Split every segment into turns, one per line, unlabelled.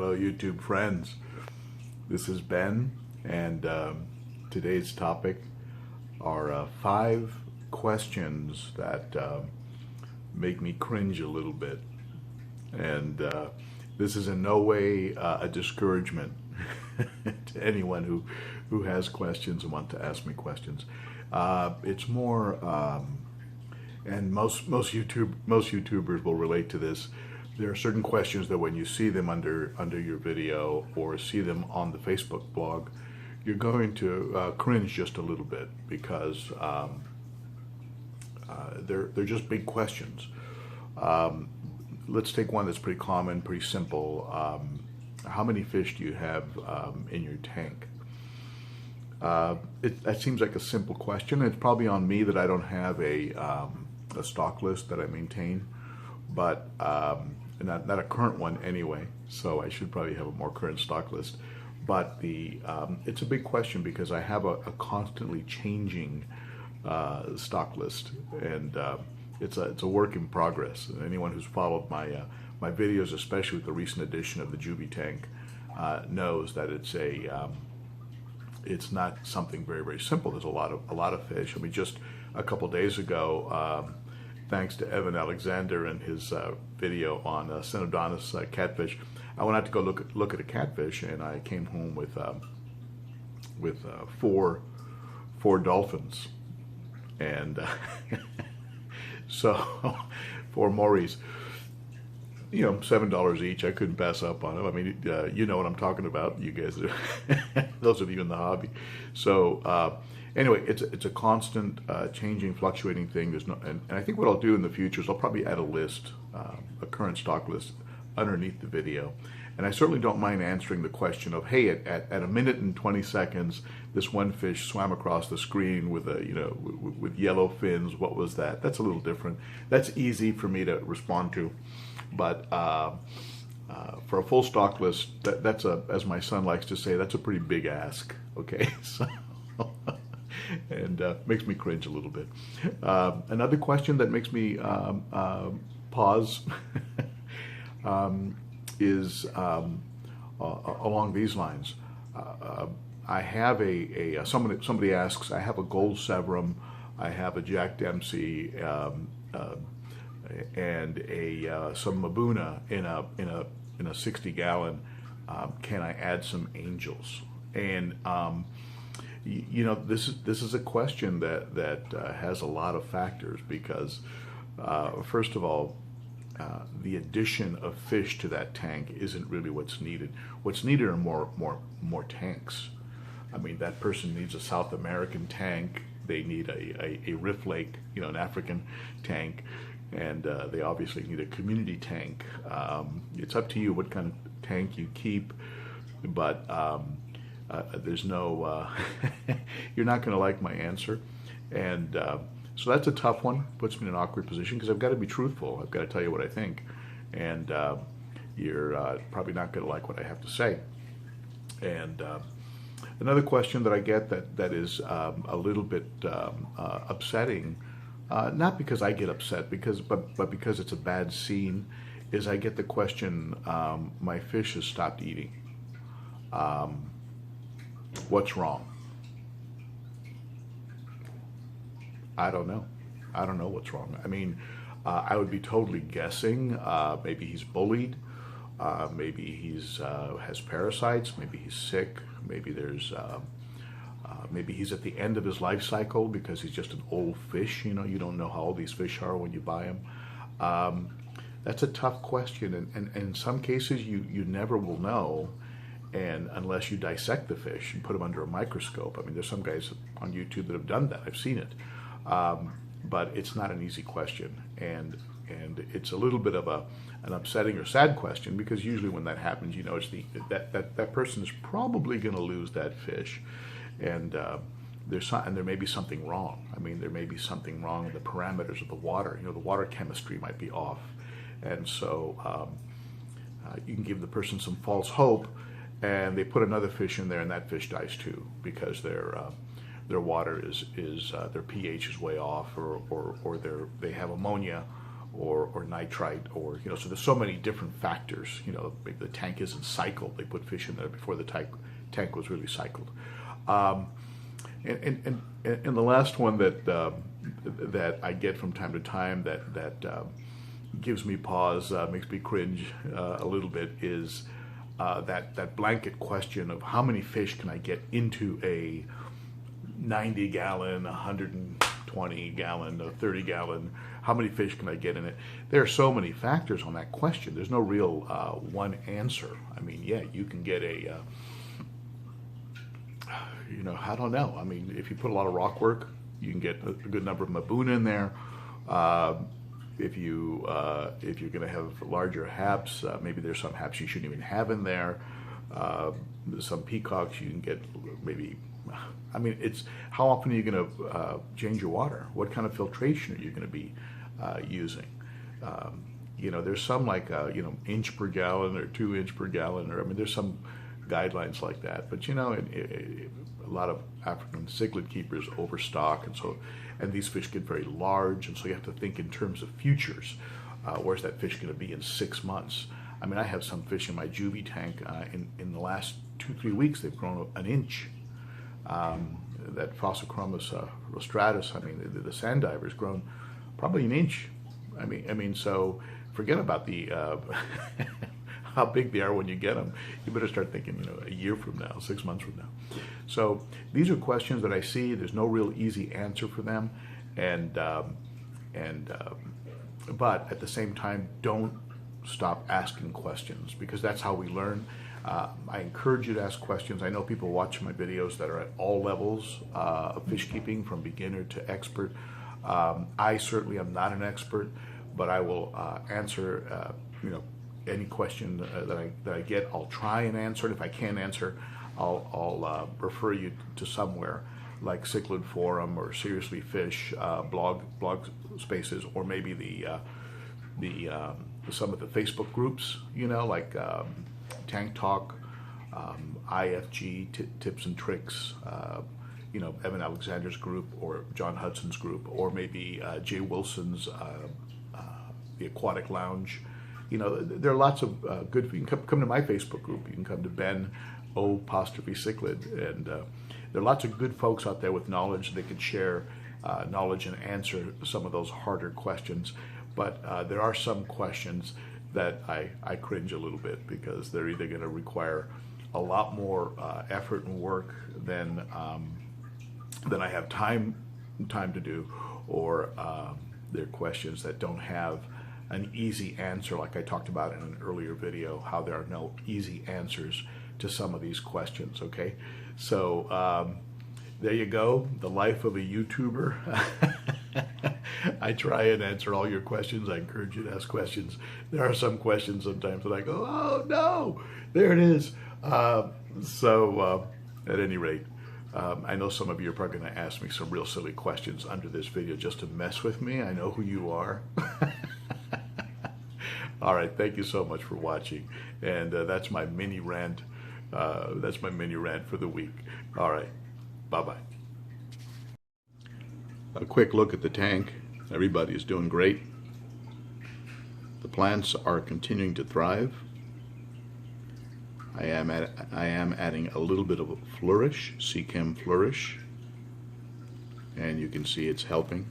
Hello YouTube friends, this is Ben, and today's topic are 5 questions that make me cringe a little bit. And this is in no way a discouragement to anyone who has questions and want to ask me questions. It's more, and most YouTubers will relate to this. There are certain questions that when you see them under your video or see them on the Facebook blog, you're going to cringe just a little bit because they're just big questions. Let's take one that's pretty common, pretty simple. How many fish do you have in your tank? That seems like a simple question. It's probably on me that I don't have a stock list that I maintain, but not a current one anyway, so I should probably have a more current stock list. But it's a big question because I have a constantly changing stock list, and it's a work in progress. And anyone who's followed my videos, especially with the recent edition of the Juvie tank, knows that it's not something very simple. There's a lot of fish. I mean, just a couple days ago, thanks to Evan Alexander and his video on Cynodontis catfish, I went out to go look at a catfish, and I came home with four dolphins, and so 4 Mories, $7 each. I couldn't pass up on them. I mean, you know what I'm talking about. You guys, those of you in the hobby. So anyway, it's a constant, changing, fluctuating thing. There's no, and I think what I'll do in the future is I'll probably add a list, a current stock list, underneath the video. And I certainly don't mind answering the question of, hey, at 1 minute and 20 seconds, this one fish swam across the screen with with yellow fins. What was that? That's a little different. That's easy for me to respond to. But for a full stock list, that's as my son likes to say, that's a pretty big ask. Okay, so and makes me cringe a little bit. Another question that makes me pause is along these lines. I have somebody asks, I have a gold Severum, I have a Jack Dempsey, and some Mabuna in a 60-gallon. Can I add some angels? And this is a question that has a lot of factors because first of all, the addition of fish to that tank isn't really what's needed. What's needed are more tanks. I mean, that person needs a South American tank. They need a Rift Lake, an African tank, and they obviously need a community tank. It's up to you what kind of tank you keep, but there's no, you're not going to like my answer. And so that's a tough one, puts me in an awkward position because I've got to be truthful. I've got to tell you what I think. And you're probably not going to like what I have to say. And another question that I get that is a little bit upsetting, not because I get upset, but because it's a bad scene, is I get the question, my fish has stopped eating. What's wrong? I don't know. I don't know what's wrong. I mean, I would be totally guessing. Maybe he's bullied. Maybe he's has parasites. Maybe he's sick. Maybe there's maybe he's at the end of his life cycle because he's just an old fish. You don't know how old these fish are when you buy them. That's a tough question, and in some cases you never will know, and unless you dissect the fish and put them under a microscope. I mean, there's some guys on YouTube that have done that. I've seen it. But it's not an easy question, and it's a little bit of an upsetting or sad question because usually when that happens, it's that person is probably going to lose that fish, and there may be something wrong. I mean, there may be something wrong in the parameters of the water. The water chemistry might be off, and so you can give the person some false hope, and they put another fish in there, and that fish dies too because their water is their pH is way off, or they have ammonia, or nitrite, or so there's so many different factors. Maybe the tank isn't cycled. They put fish in there before the tank was really cycled. And the last one that I get from time to time that gives me pause, makes me cringe a little bit, is that blanket question of how many fish can I get into a 90-gallon, 120-gallon, 30-gallon. How many fish can I get in it? There are so many factors on that question. There's no real one answer. I mean, yeah, you can get a, I don't know. I mean, if you put a lot of rock work, you can get a good number of Maboon in there. If you're going to have larger haps, maybe there's some haps you shouldn't even have in there. Some peacocks you can get maybe. I mean, it's how often are you going to change your water? What kind of filtration are you going to be using? There's some like inch per gallon or 2 inch per gallon, or I mean, there's some guidelines like that. But a lot of African cichlid keepers overstock, and these fish get very large, and so you have to think in terms of futures. Where's that fish going to be in 6 months? I mean, I have some fish in my juvie tank. In the last 2-3 weeks, they've grown an inch. That Phosochromis rostratus, I mean, the sand diver's grown probably an inch. I mean, so forget about the how big they are when you get them. You better start thinking, a year from now, 6 months from now. So these are questions that I see. There's no real easy answer for them, but at the same time, don't stop asking questions, because that's how we learn. I encourage you to ask questions. I know people watch my videos that are at all levels of fish keeping, from beginner to expert. I certainly am not an expert, but I will answer any question that I get. I'll try and answer it. If I can't answer, I'll refer you to somewhere like Cichlid Forum or Seriously Fish blog spaces, or maybe some of the Facebook groups, like Tank Talk, IFG, Tips and Tricks, Evan Alexander's group, or John Hudson's group, or maybe Jay Wilson's the Aquatic Lounge. There are lots of good. You can come to my Facebook group. You can come to Ben.o.Cichlid, and there are lots of good folks out there with knowledge. They can share knowledge and answer some of those harder questions. But there are some questions that I cringe a little bit, because they're either going to require a lot more effort and work than I have time to do, or they're questions that don't have an easy answer, like I talked about in an earlier video, how there are no easy answers to some of these questions, okay? So there you go, the life of a YouTuber. I try and answer all your questions. I encourage you to ask questions. There are some questions sometimes that I go, oh no, there it is. At any rate, I know some of you are probably going to ask me some real silly questions under this video just to mess with me. I know who you are. All right, thank you so much for watching. And that's my mini rant. That's my mini rant for the week. All right, bye-bye. A quick look at the tank. Everybody is doing great. The plants are continuing to thrive. I am adding a little bit of a flourish, Seachem Flourish, and you can see it's helping.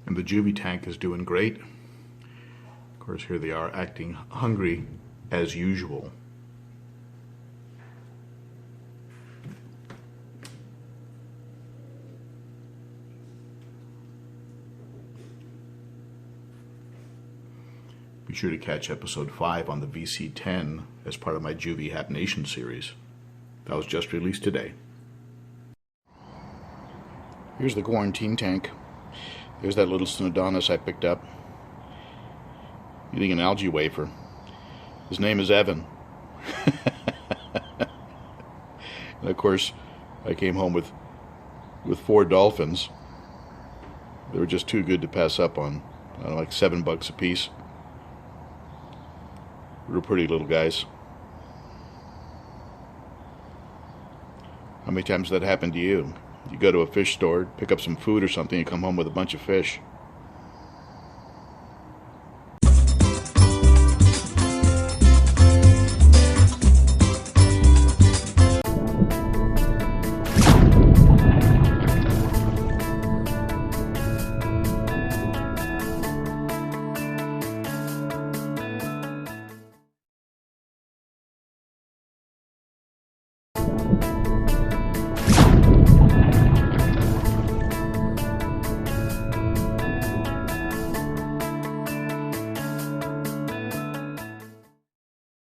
And the juvie tank is doing great. Of course, here they are acting hungry as usual. Be Be sure to catch episode 5 on the VC10 as part of my Juvie Hapnation series. That was just released today. Here's the quarantine tank. There's that little Synodonis I picked up. Eating an algae wafer. His name is Eaven. And of course, I came home with 4 dolphins. They were just too good to pass up on. I don't know, like $7 a piece. Real pretty little guys. How many times has that happened to you? You go to a fish store, pick up some food or something, you come home with a bunch of fish.